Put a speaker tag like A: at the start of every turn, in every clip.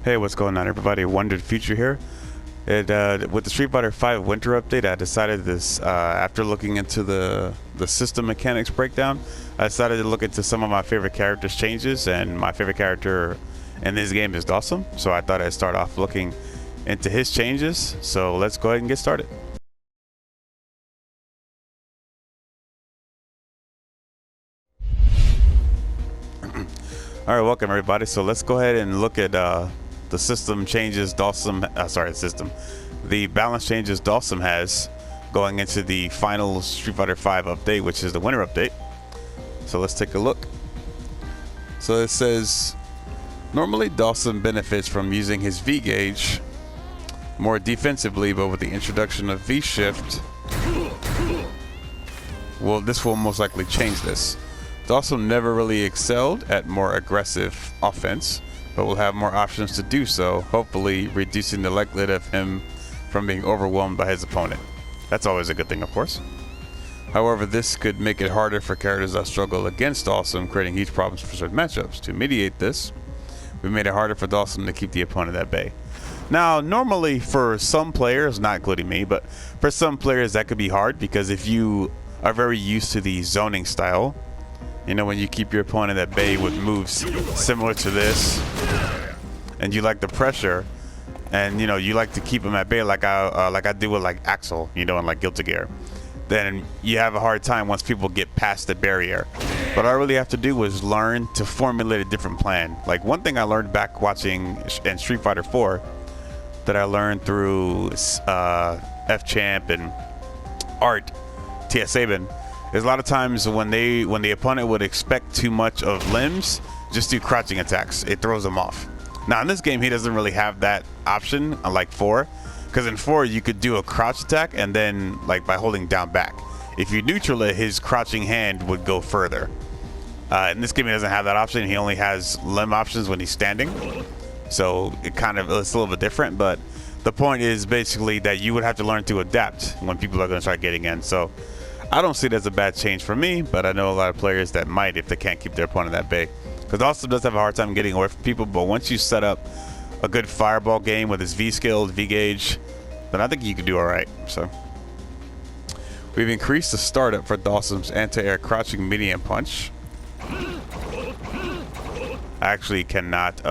A: Hey, what's going on, everybody? WonderedFuture here. With the Street Fighter V Winter Update, I decided this, after looking into the system mechanics breakdown, I decided to look into some of my favorite characters' changes, and my favorite character in this game is Dhalsim, so I thought I'd start off looking into his changes. So let's go ahead and get started. Alright, welcome everybody. So let's go ahead and look at the system changes the balance changes Dhalsim has going into the final Street Fighter V update, which is the Winter Update. So let's take a look. So it says, normally Dhalsim benefits from using his V gauge more defensively, but with the introduction of V shift, well, this will most likely change this. Dhalsim never really excelled at more aggressive offense, but will have more options to do so, hopefully reducing the likelihood of him from being overwhelmed by his opponent. That's always a good thing, of course. However, this could make it harder for characters that struggle against Dhalsim, creating huge problems for certain matchups. To mediate this, we made it harder for Dhalsim to keep the opponent at bay. Now, normally for some players, not including me, but for some players that could be hard, because if you are very used to the zoning style, you know, when you keep your opponent at bay with moves similar to this, and you like the pressure, and you know you like to keep them at bay, like I do with like Axel, you know, in like Guilty Gear, then you have a hard time once people get past the barrier. What I really have to do is learn to formulate a different plan. Like one thing I learned back watching in Street Fighter 4 that I learned through F-Champ and Art, T.S. Sabin, is a lot of times when the opponent would expect too much of limbs, just do crouching attacks. It throws them off. Now in this game, he doesn't really have that option, unlike 4, because in 4 you could do a crouch attack and then like by holding down back. If you neutral it, his crouching hand would go further. In this game, he doesn't have that option. He only has limb options when he's standing, so it's a little bit different. But the point is basically that you would have to learn to adapt when people are going to start getting in. So I don't see it as a bad change for me, but I know a lot of players that might if they can't keep their opponent at bay. Because Dhalsim does have a hard time getting away from people, but once you set up a good fireball game with his V skill, V gauge, then I think you could do alright. So we've increased the startup for Dhalsim's anti-air crouching medium punch. I actually cannot.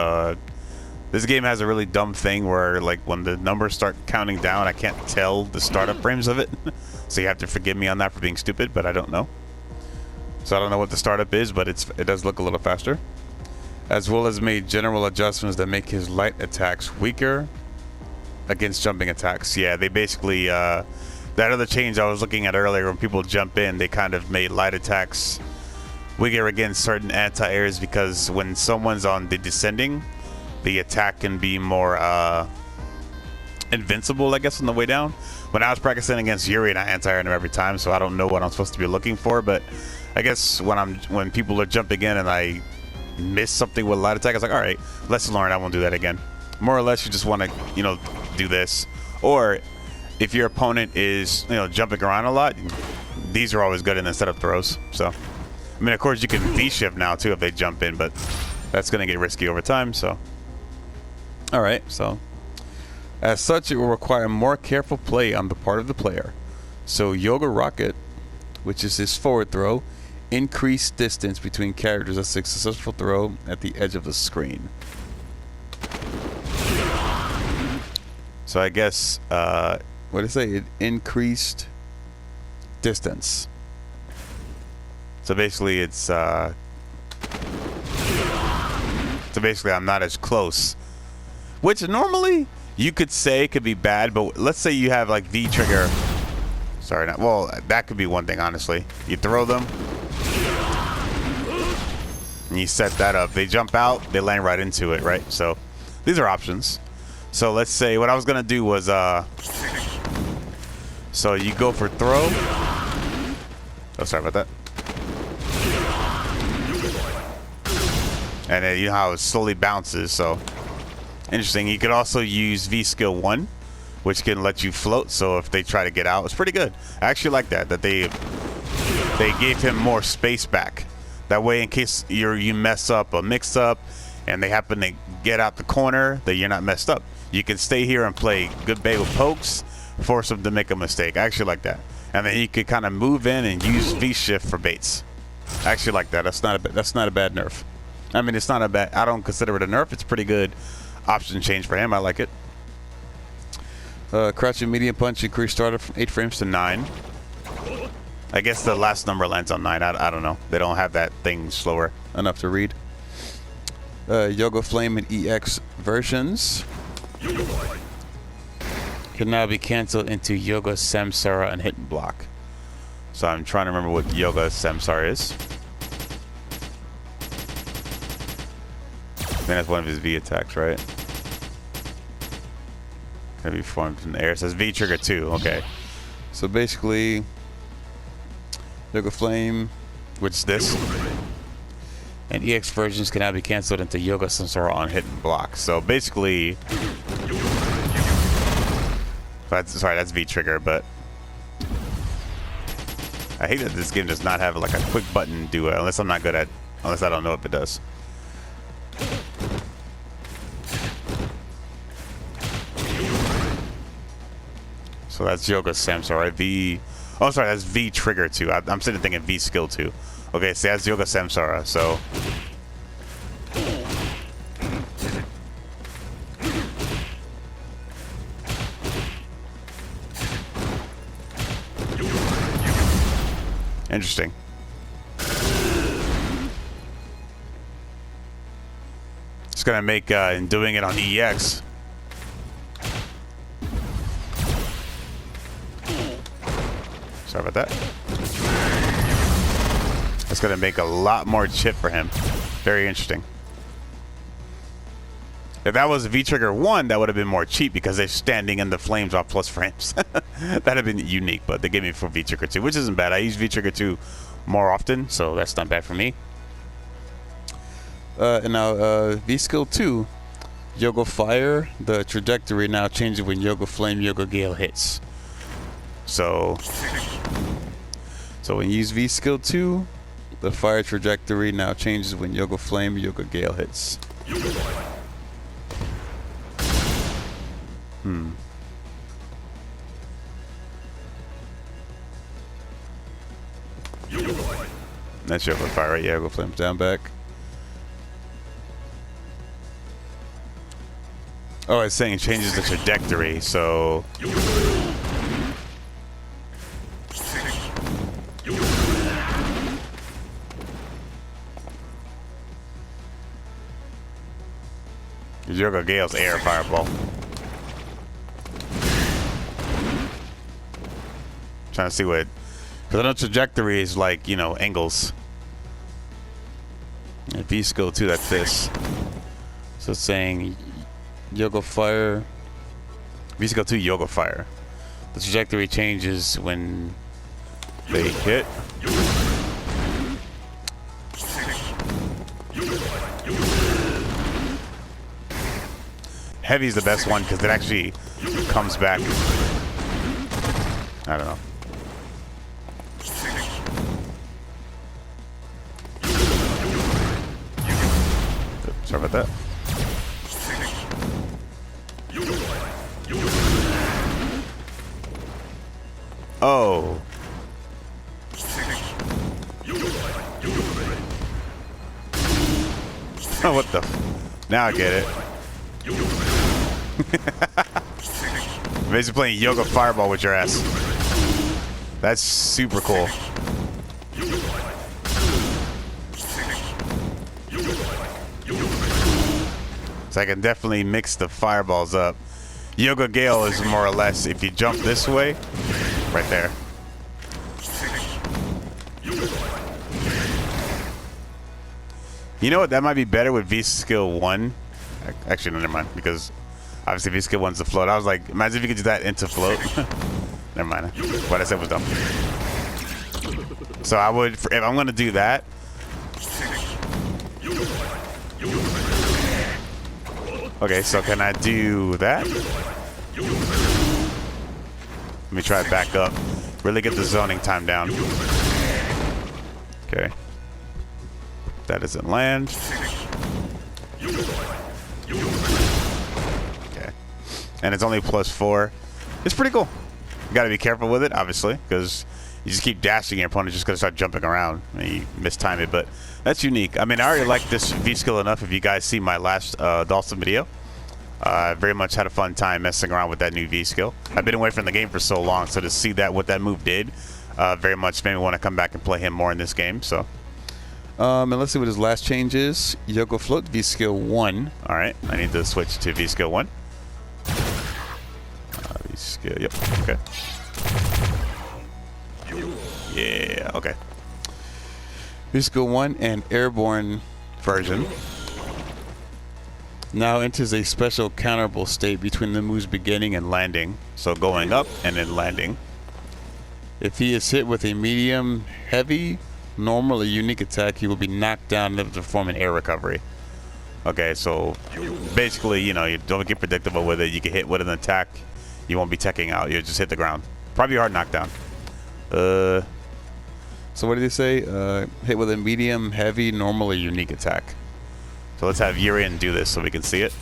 A: This game has a really dumb thing where like when the numbers start counting down, I can't tell the startup frames of it. So you have to forgive me on that for being stupid, but I don't know. So I don't know what the startup is, but it does look a little faster. As well as made general adjustments that make his light attacks weaker against jumping attacks. Yeah, they basically, that other change I was looking at earlier, when people jump in, they kind of made light attacks weaker against certain anti-airs, because when someone's on the descending, the attack can be more invincible, I guess, on the way down. When I was practicing against Yuri, I anti-aired him every time, so I don't know what I'm supposed to be looking for. But I guess when people are jumping in and I miss something with light attack, I was like, all right, lesson learned, I won't do that again. More or less, you just want to, you know, do this. Or if your opponent is, you know, jumping around a lot, these are always good in the setup throws. So, I mean, of course, you can V-shift now too if they jump in, but that's going to get risky over time. So, all right, so. As such, it will require more careful play on the part of the player. So Yoga Rocket, which is his forward throw, increased distance between characters as a successful throw at the edge of the screen. So I guess, what did it say? It increased distance. So basically it's, so basically I'm not as close. Which normally you could say could be bad, but let's say you have like V trigger. Sorry, not well. That could be one thing, honestly. You throw them, and you set that up. They jump out, they land right into it, right? So these are options. So let's say what I was gonna do was, so you go for throw. Oh, sorry about that. And then you know how it slowly bounces. So interesting. You could also use V skill 1, which can let you float. So if they try to get out, it's pretty good. I actually like that they gave him more space back. That way, in case you mess up a mix-up, and they happen to get out the corner, then you're not messed up. You can stay here and play good bait with pokes, force them to make a mistake. I actually like that. And then you could kind of move in and use V-shift for baits. I actually like that. That's not a bad nerf. I mean, it's not a bad. I don't consider it a nerf. It's a pretty good option change for him. I like it. Crouching medium punch increase starter from 8 frames to 9. I guess the last number lands on 9. I don't know. They don't have that thing slower enough to read. Yoga Flame and EX versions can now be canceled into Yoga Samsara and hit and block. So I'm trying to remember what Yoga Samsara is. I think that's one of his V attacks, right? Can be formed in the air. It says V trigger 2. Okay. So basically, Yoga Flame, which is this, and EX versions can now be canceled into Yoga Sansara on hit and block. So basically, that's V trigger, but I hate that this game does not have like a quick button do it, unless I don't know if it does. So that's Yoga Samsara, V. Oh, sorry, that's V trigger 2. I'm sitting thinking V skill 2. Okay, so that's Yoga Samsara. So interesting. It's gonna make in doing it on EX. Sorry about that. That's gonna make a lot more chip for him. Very interesting. If that was V trigger 1, that would have been more cheap because they're standing in the flames off plus frames. That'd have been unique, but they gave me for V trigger 2, which isn't bad. I use V trigger 2 more often, so that's not bad for me. And now V skill 2, Yoga Fire. The trajectory now changes when Yoga Flame, Yoga Gale hits. So when you use V skill 2, the fire trajectory now changes when Yoga Flame, Yoga Gale hits. That's Yoga Fire, right? Yeah, Yoga Flame's down back. Oh, it's saying it changes the trajectory, so Yoga Gale's air fireball. Trying to see what, because I know trajectory is like, you know, angles. And V skill 2, that's this. So it's saying Yoga Fire, V skill 2, Yoga Fire. The trajectory changes when they hit. Heavy is the best one because it actually comes back. I don't know. Sorry about that. Oh. Oh, what the? Now I get it. Basically playing Yoga Fireball with your ass. That's super cool. So I can definitely mix the fireballs up. Yoga Gale is more or less if you jump this way, right there. You know what? That might be better with V skill 1. Actually, no, never mind, because obviously V skill 1's the float. I was like, imagine if you could do that into float. Never mind. What I said was dumb. So I would, if I'm gonna do that. Okay, so can I do that? Let me try it back up. Really get the zoning time down. Okay. That doesn't land. Okay. And it's only +4. It's pretty cool. You got to be careful with it, obviously, because you just keep dashing, your opponent's just going to start jumping around. I mean, you mistime it, but that's unique. I mean, I already like this V skill enough. If you guys see my last Dhalsim video, I very much had a fun time messing around with that new V skill. I've been away from the game for so long, so to see that what that move did very much made me want to come back and play him more in this game. So, and let's see what his last change is. Yoko Float, V skill 1. All right, I need to switch to V skill 1. V skill, yep, okay. Yeah, okay. V skill 1 and airborne version now enters a special counterable state between the move's beginning and landing, so going up and then landing. If he is hit with a medium, heavy, normal, or unique attack, he will be knocked down and to perform an air recovery. Okay, so basically, you know, you don't get predictable with it. You get hit with an attack, you won't be teching out. You'll just hit the ground. Probably a hard knockdown. So what did they say? Hit with a medium, heavy, normal, or unique attack. So let's have Urian do this so we can see it.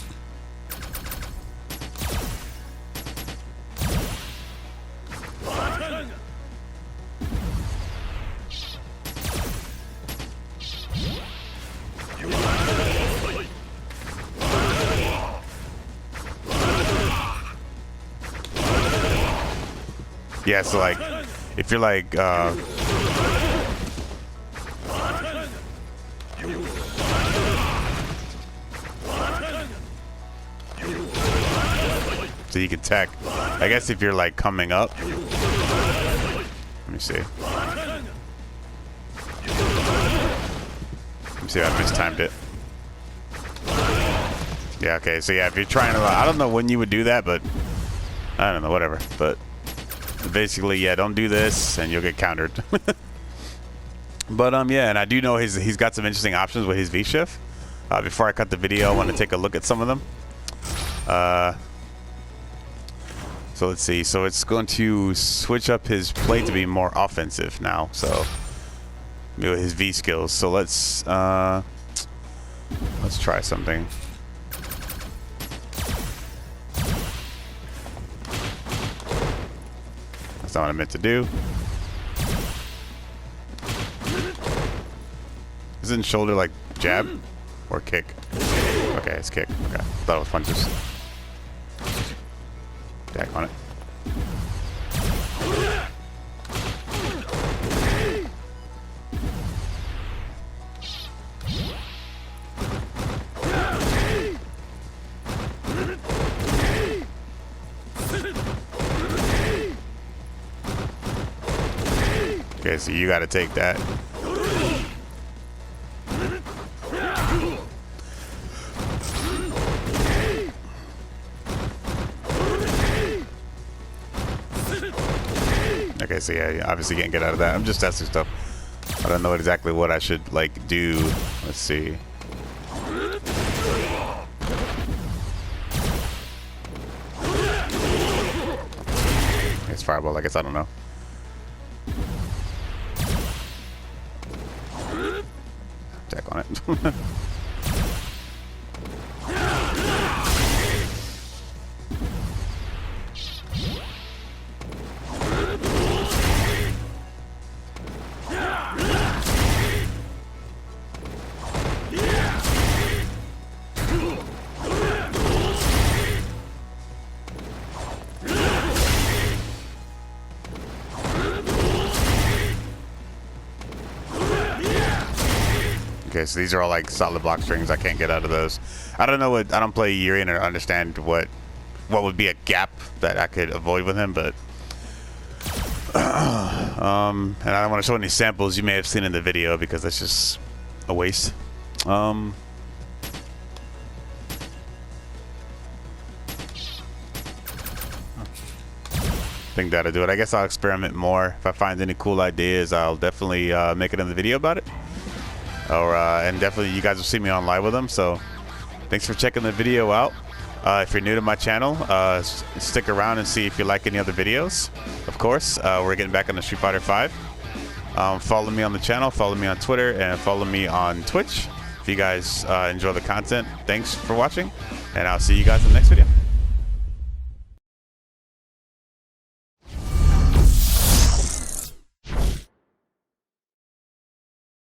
A: Yeah, so like, if you're like, so you can tech. I guess if you're like coming up. Let me see. Let me see if I mistimed it. Yeah, okay, so yeah, if you're trying to, I don't know when you would do that, but I don't know, whatever. But basically, yeah, don't do this and you'll get countered. But yeah, and I do know he's got some interesting options with his V-shift. Before I cut the video, I want to take a look at some of them. So let's see. So it's going to switch up his play to be more offensive now. So with his V skills. So let's try something. That's not what I meant to do. Isn't shoulder like jab or kick? Okay, it's kick. Okay, I thought it was punches. Back on it. Okay, so you got to take that. Okay, so yeah, you obviously can't get out of that. I'm just testing stuff. I don't know exactly what I should like do. Let's see. It's fireball, I guess. I don't know. Attack on it. Okay, so these are all like solid block strings. I can't get out of those. I don't know what, I don't play Urian or understand what would be a gap that I could avoid with him, but and I don't want to show any samples you may have seen in the video because that's just a waste. I think that'll do it. I guess I'll experiment more. If I find any cool ideas, I'll definitely make another video about it. Or and definitely you guys will see me on live with them. So thanks for checking the video out. If you're new to my channel, stick around and see if you like any other videos. Of course, we're getting back on the Street Fighter 5. Follow me on the channel, follow me on Twitter, and follow me on Twitch. If you guys enjoy the content, thanks for watching, and I'll see you guys in the next video.